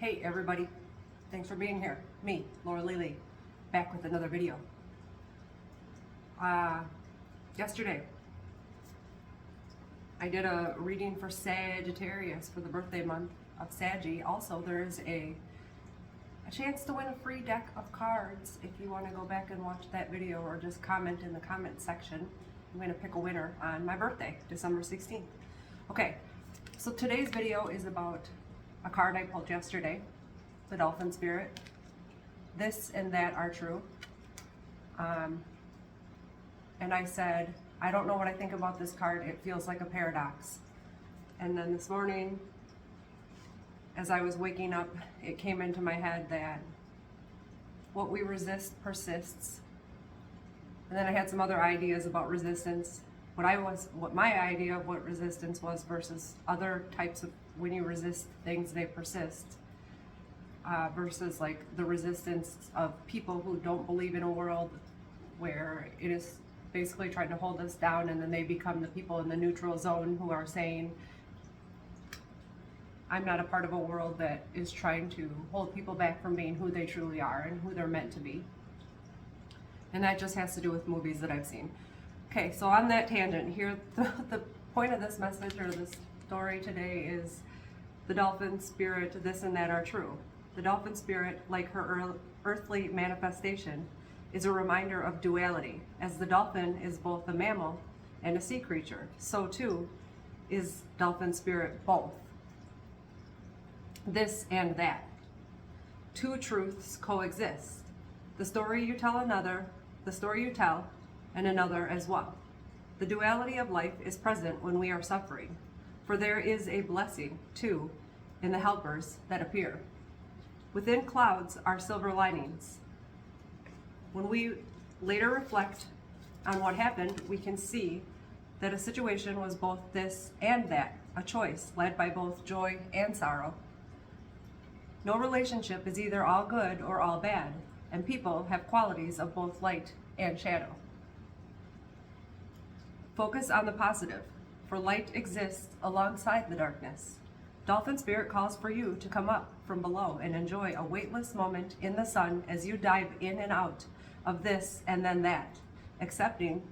Hey everybody, thanks for being here. Me, Laura Lely, back with another video. Yesterday, I did a reading for Sagittarius for the birthday month of Saggy. Also, there's a chance to win a free deck of cards if you want to go back and watch that video or just comment in the comment section. I'm going to pick a winner on my birthday, December 16th. Okay, so today's video is about a card I pulled yesterday, the Dolphin Spirit. This and that are true. And I said, I don't know what I think about this card. It feels like a paradox. And then this morning, as I was waking up, it came into my head that what we resist persists. And then I had some other ideas about resistance. What my idea of what resistance was versus other types of, when you resist things, they persist. Versus like the resistance of people who don't believe in a world where it is basically trying to hold us down, and then they become the people in the neutral zone who are saying, I'm not a part of a world that is trying to hold people back from being who they truly are and who they're meant to be. And that just has to do with movies that I've seen. Okay, so on that tangent, here the point of this message or this story today is the Dolphin Spirit, this and that are true. The Dolphin Spirit, like her earthly manifestation, is a reminder of duality. As the dolphin is both a mammal and a sea creature, so too is Dolphin Spirit both. This and that. Two truths coexist. The story you tell another, the story you tell, and another as well. The duality of life is present when we are suffering, for there is a blessing, too, in the helpers that appear. Within clouds are silver linings. When we later reflect on what happened, we can see that a situation was both this and that, a choice led by both joy and sorrow. No relationship is either all good or all bad, and people have qualities of both light and shadow. Focus on the positive, for light exists alongside the darkness. Dolphin Spirit calls for you to come up from below and enjoy a weightless moment in the sun as you dive in and out of this and then that, accepting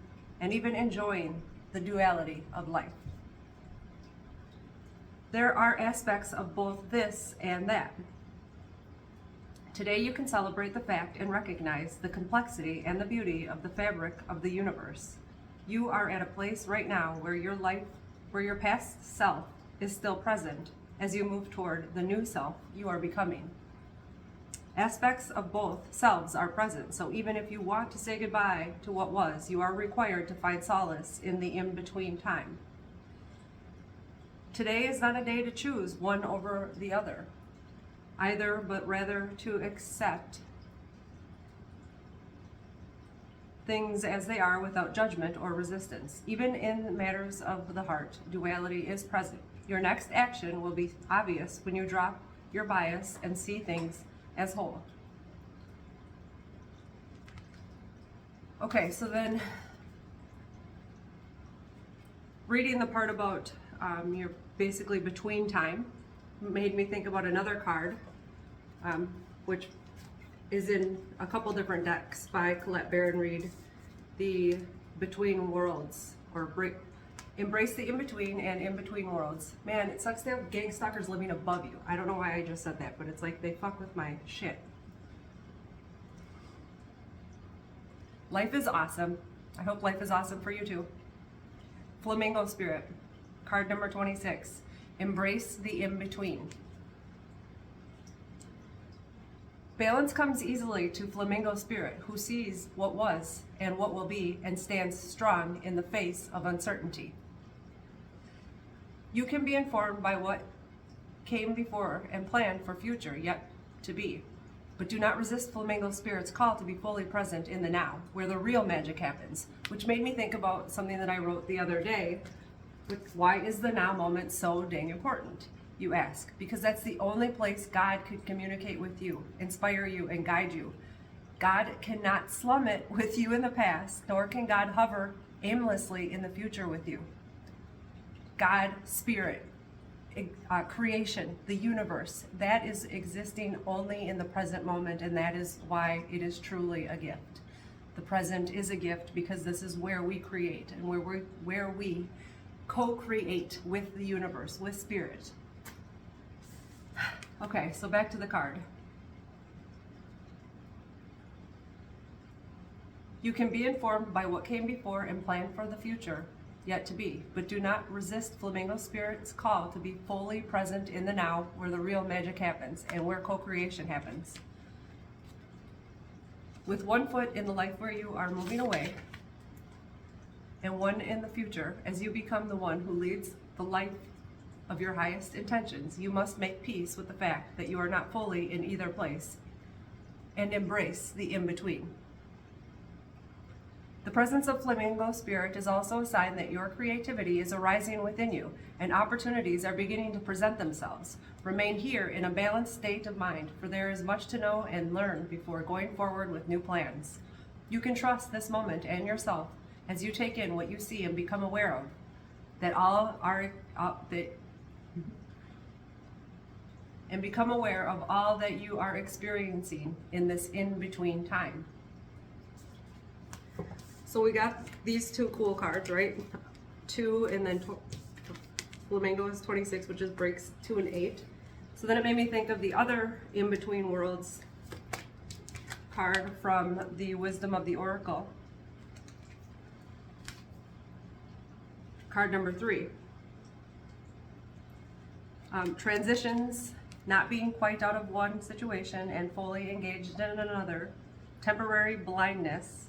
and even enjoying the duality of life. There are aspects of both this and that. Today you can celebrate the fact and recognize the complexity and the beauty of the fabric of the universe. You are at a place right now where your past self is still present as you move toward the new self you are becoming. Aspects of both selves are present, so even if you want to say goodbye to what was, you are required to find solace in the in-between time. Today is not a day to choose one over the other, either, but rather to accept things as they are without judgment or resistance. Even in matters of the heart, duality is present. Your next action will be obvious when you drop your bias and see things as whole. Okay, so then reading the part about your basically between time made me think about another card, which is in a couple different decks by Colette Baron Reed, the Between Worlds, or Embrace the In-Between and In-Between Worlds. Man, it sucks to have gang stalkers living above you. I don't know why I just said that, but it's like they fuck with my shit. Life is awesome. I hope life is awesome for you too. Flamingo Spirit, card number 26. Embrace the in-between. Balance comes easily to Flamingo Spirit, who sees what was and what will be and stands strong in the face of uncertainty. You can be informed by what came before and plan for future yet to be, but do not resist Flamingo Spirit's call to be fully present in the now, where the real magic happens, which made me think about something that I wrote the other day. Why is the now moment so dang important, you ask? Because that's the only place God could communicate with you, inspire you, and guide you. God cannot slum it with you in the past, nor can God hover aimlessly in the future with you. God, Spirit, creation, the universe, that is existing only in the present moment, and that is why it is truly a gift. The present is a gift because this is where we create and where we co-create with the universe, with spirit. Okay, so back to the card. You can be informed by what came before and plan for the future yet to be, but do not resist Flamingo Spirit's call to be fully present in the now, where the real magic happens and where co-creation happens. With one foot in the life where you are moving away and one in the future, as you become the one who leads the life of your highest intentions, you must make peace with the fact that you are not fully in either place and embrace the in-between. The presence of Flamingo Spirit is also a sign that your creativity is arising within you and opportunities are beginning to present themselves. Remain here in a balanced state of mind, for there is much to know and learn before going forward with new plans. You can trust this moment and yourself as you take in what you see and become aware of and become aware of all that you are experiencing in this in-between time. So we got these two cool cards, right? 2 and then Flamingo is 26, which is breaks 2 and 8. So then it made me think of the other in-between worlds card from the Wisdom of the Oracle. Card number 3. Transitions, not being quite out of one situation and fully engaged in another. Temporary blindness.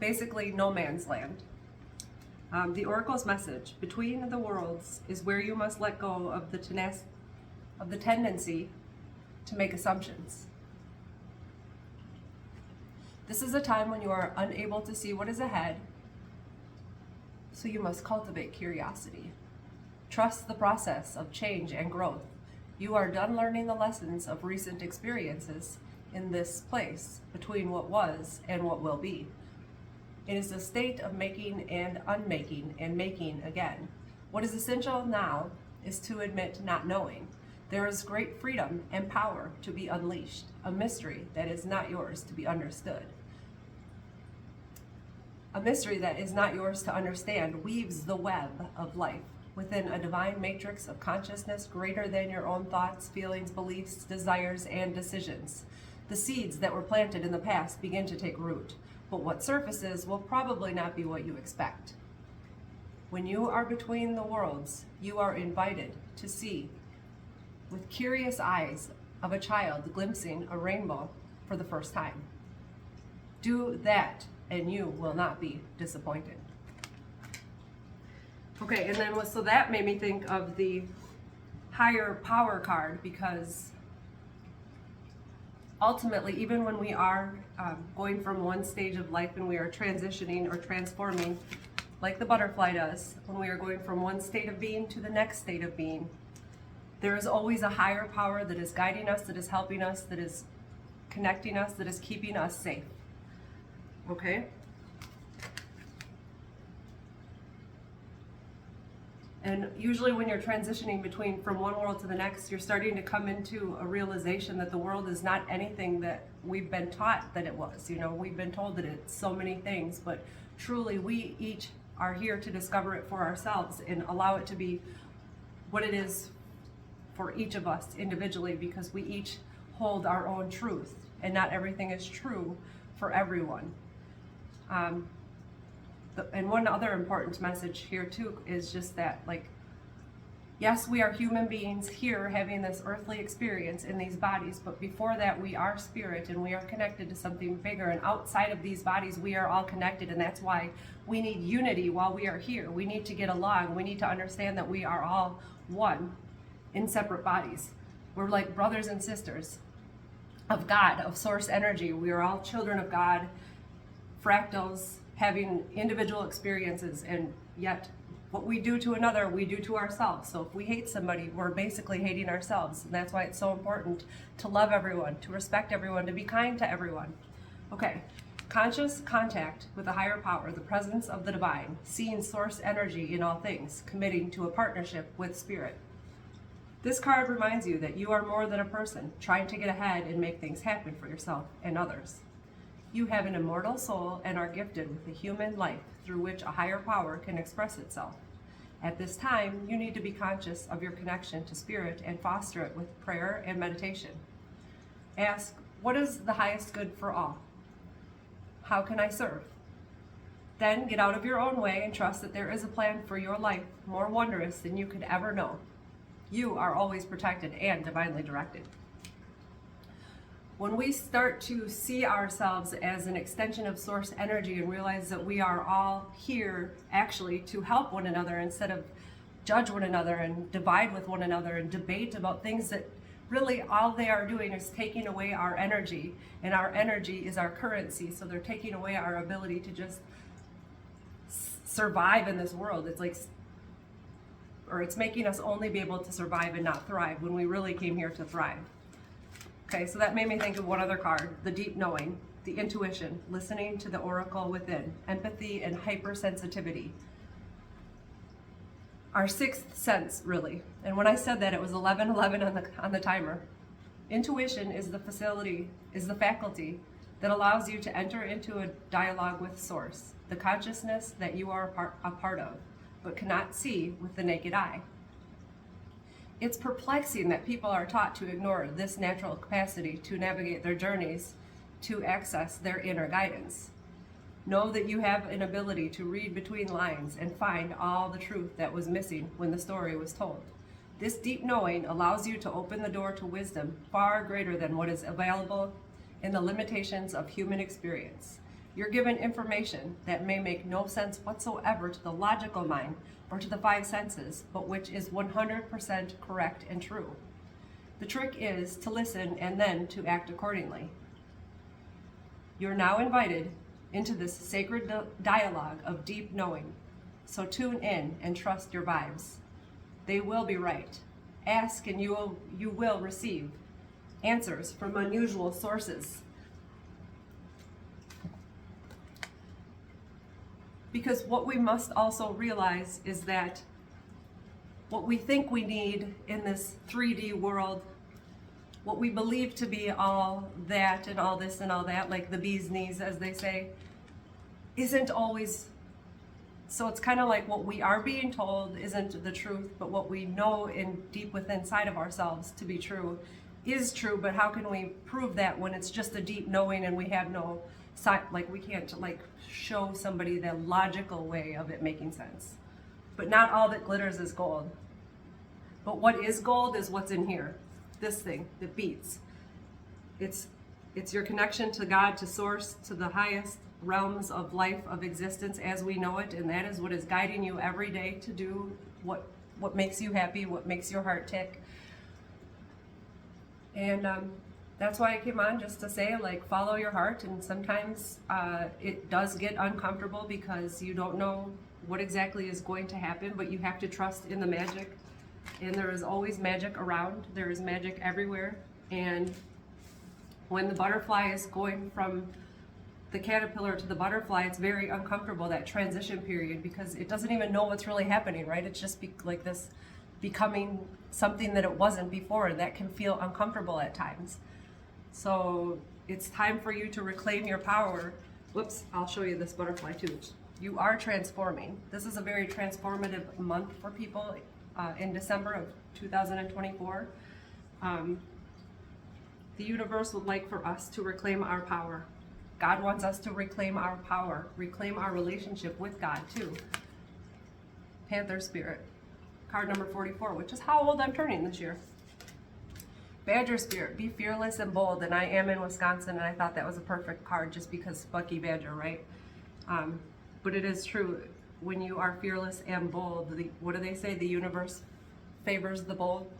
Basically no man's land. The Oracle's message, between the worlds, is where you must let go of the tendency to make assumptions. This is a time when you are unable to see what is ahead, so you must cultivate curiosity. Trust the process of change and growth. You are done learning the lessons of recent experiences in this place between what was and what will be. It is a state of making and unmaking and making again. What is essential now is to admit not knowing. There is great freedom and power to be unleashed, a mystery that is not yours to be understood. A mystery that is not yours to understand weaves the web of life within a divine matrix of consciousness greater than your own thoughts, feelings, beliefs, desires, and decisions. The seeds that were planted in the past begin to take root. But what surfaces will probably not be what you expect. When you are between the worlds, you are invited to see with curious eyes of a child glimpsing a rainbow for the first time. Do that and you will not be disappointed. Okay, and then so that made me think of the higher power card, because ultimately, even when we are going from one stage of life and we are transitioning or transforming, like the butterfly does, when we are going from one state of being to the next state of being, there is always a higher power that is guiding us, that is helping us, that is connecting us, that is keeping us safe. Okay? And usually when you're transitioning from one world to the next, you're starting to come into a realization that the world is not anything that we've been taught that it was. You know, we've been told that it's so many things, but truly we each are here to discover it for ourselves and allow it to be what it is for each of us individually, because we each hold our own truth and not everything is true for everyone. And one other important message here too is just that, like, yes, we are human beings here having this earthly experience in these bodies, but before that we are spirit and we are connected to something bigger, and outside of these bodies we are all connected, and that's why we need unity while we are here. We need to get along. We need to understand that we are all one in separate bodies. We're like brothers and sisters of God, of source energy. We are all children of God, fractals, having individual experiences, and yet what we do to another, we do to ourselves. So if we hate somebody, we're basically hating ourselves. And that's why it's so important to love everyone, to respect everyone, to be kind to everyone. Okay, conscious contact with a higher power, the presence of the divine, seeing source energy in all things, committing to a partnership with spirit. This card reminds you that you are more than a person trying to get ahead and make things happen for yourself and others. You have an immortal soul and are gifted with a human life through which a higher power can express itself. At this time, you need to be conscious of your connection to spirit and foster it with prayer and meditation. Ask, what is the highest good for all? How can I serve? Then get out of your own way and trust that there is a plan for your life more wondrous than you could ever know. You are always protected and divinely directed. When we start to see ourselves as an extension of source energy and realize that we are all here actually to help one another instead of judge one another and divide with one another and debate about things that really all they are doing is taking away our energy, and our energy is our currency, so they're taking away our ability to just survive in this world. It's making us only be able to survive and not thrive when we really came here to thrive. Okay, so that made me think of one other card, the deep knowing, the intuition, listening to the oracle within, empathy and hypersensitivity. Our sixth sense, really. And when I said that, it was 11:11 on the timer. Intuition is the faculty that allows you to enter into a dialogue with Source, the consciousness that you are a part of, but cannot see with the naked eye. It's perplexing that people are taught to ignore this natural capacity to navigate their journeys to access their inner guidance. Know that you have an ability to read between lines and find all the truth that was missing when the story was told. This deep knowing allows you to open the door to wisdom far greater than what is available in the limitations of human experience. You're given information that may make no sense whatsoever to the logical mind or to the five senses, but which is 100% correct and true. The trick is to listen and then to act accordingly. You're now invited into this sacred dialogue of deep knowing. So tune in and trust your vibes. They will be right. Ask and you will receive answers from unusual sources. Because what we must also realize is that what we think we need in this 3D world, what we believe to be all that and all this and all that, like the bee's knees, as they say, isn't always. So it's kind of like what we are being told isn't the truth, but what we know in deep within inside of ourselves to be true is true. But how can we prove that when it's just a deep knowing and we have no, we can't show somebody the logical way of it making sense. But not all that glitters is gold. But what is gold is what's in here. This thing that beats. It's your connection to God, to Source, to the highest realms of life, of existence as we know it, and that is what is guiding you every day to do what makes you happy, what makes your heart tick. And that's why I came on, just to say, follow your heart. And sometimes it does get uncomfortable because you don't know what exactly is going to happen, but you have to trust in the magic. And there is always magic around. There is magic everywhere. And when the butterfly is going from the caterpillar to the butterfly, it's very uncomfortable, that transition period, because it doesn't even know what's really happening, right? It's just like this becoming something that it wasn't before, and that can feel uncomfortable at times. So it's time for you to reclaim your power. Whoops, I'll show you this butterfly too. You are transforming. This is a very transformative month for people in December of 2024. The universe would like for us to reclaim our power. God wants us to reclaim our power, reclaim our relationship with God too. Panther Spirit, card number 44, which is how old I'm turning this year. Badger Spirit, be fearless and bold. And I am in Wisconsin, and I thought that was a perfect card just because Bucky Badger, right? But it is true. When you are fearless and bold, what do they say? The universe favors the bold.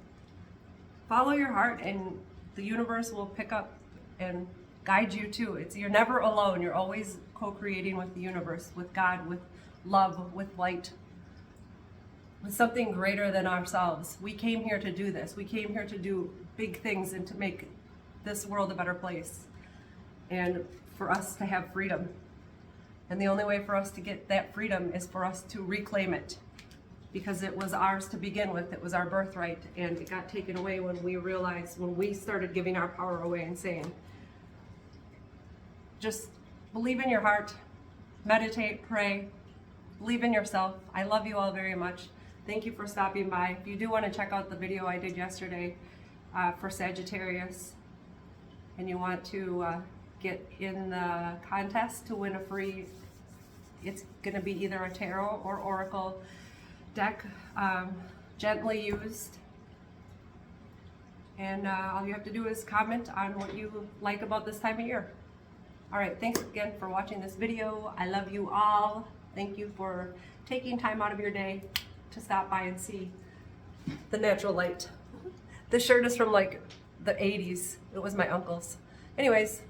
Follow your heart, and the universe will pick up and guide you too. You're never alone. You're always co-creating with the universe, with God, with love, with light, with something greater than ourselves. We came here to do this. We came here to do big things and to make this world a better place, and for us to have freedom. And the only way for us to get that freedom is for us to reclaim it. because it was ours to begin with. It was our birthright, and it got taken away when we started giving our power away and saying, just believe in your heart, meditate, pray, believe in yourself. I love you all very much. Thank you for stopping by. If you do want to check out the video I did yesterday for Sagittarius, and you want to get in the contest to win a free, it's going to be either a tarot or oracle deck, gently used. And all you have to do is comment on what you like about this time of year. All right, thanks again for watching this video. I love you all. Thank you for taking time out of your day to stop by and see the natural light. This shirt is from like the 80s. It was my uncle's. Anyways,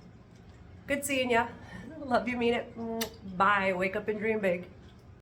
good seeing ya. Love you, mean it. Bye. Wake up and dream big.